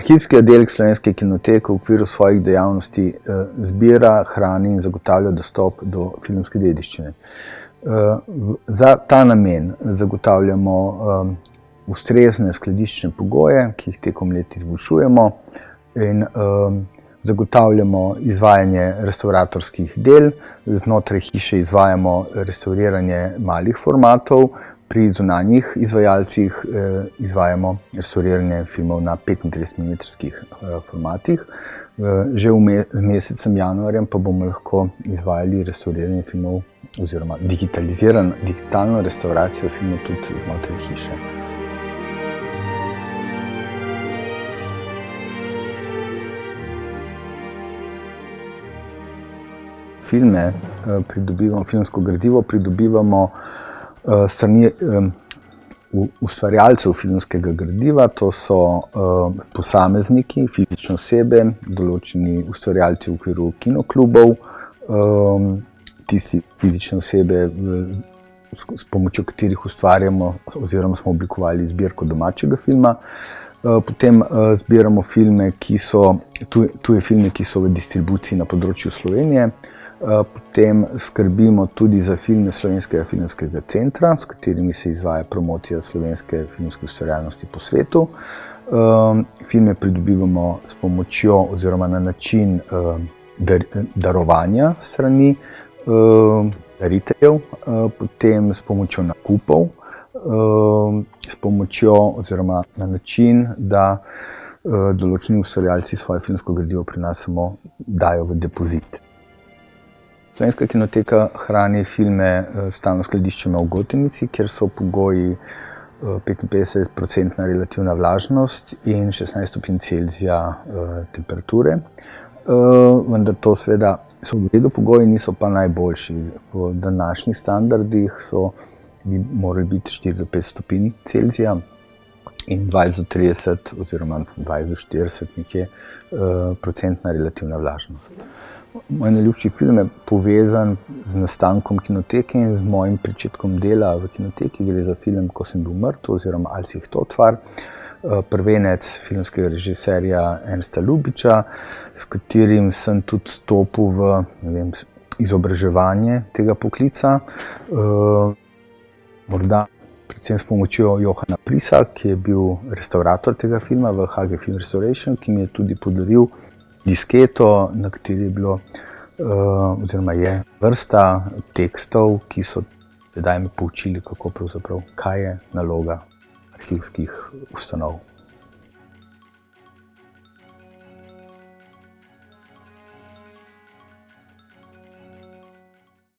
Arhivski oddelek Slovenske kinoteke v okviru svojih dejavnosti zbira, hrani in zagotavlja dostop do filmske dediščine. Za ta namen zagotavljamo ustrezne skladiščne pogoje, ki jih tekom let izboljšujemo, in zagotavljamo izvajanje restavratorskih del. Znotraj hiše izvajamo restavriranje malih formatov, pri zunanjih izvajalcih izvajamo restavriranje filmov na 35-milimetrskih formatih. Že z mesecem januarjem pa bomo lahko izvajali restavriranje filmov oziroma digitalno restavracijo filmov tudi znotraj hiše. Filmsko gradivo pridobivamo strani ustvarjalcev filmskega gradiva, to so posamezniki, fizične osebe, določeni ustvarjalci v okviru kinoklubov, tisti fizične osebe, s pomočjo katerih ustvarjamo oziroma smo oblikovali zbirko domačega filma. Potem zbiramo tuje filme, ki so v distribuciji na področju Slovenije. Potem skrbimo tudi za filme Slovenskega filmskega centra, s katerimi se izvaja promocija slovenske filmske ustvarjalnosti po svetu. Filme pridobivamo s pomočjo oziroma na način darovanja strani dariteljev, potem s pomočjo nakupov, s pomočjo oziroma na način, da določeni ustvarjalci svoje filmsko gradivo pri nas samo dajo v depozit. Slovenska kinoteka hrani filme stalno skladiščimo v Gotenici, kjer so pogoji 55% relativna vlažnost in 16 stopinj Celzija temperature. Vendar to seveda so v redu pogoji, niso pa najboljši. Po današnjih standardih bi morali biti 4 do 5 stopinj Celzija in 20 do 30 oziroma 20 do 40 nekje procentna relativna vlažnost. Moj najljubši film je povezan z nastankom kinoteke in z mojim pričetkom dela v kinoteki. Gre za film Ko sem bil mrtev oziroma Ali si Totvar, prvenec filmskega režiserja Ernsta Ljubiča, s katerim sem tudi stopil v izobraževanje tega poklica. Morda predvsem s pomočjo Johana Prisa, ki je bil restavrator tega filma v HG Film Restoration, ki mi je tudi podaril disketo, na kateri je bilo oziroma je vrsta tekstov, ki so tedaj me poučili, kaj je naloga arhivskih ustanov.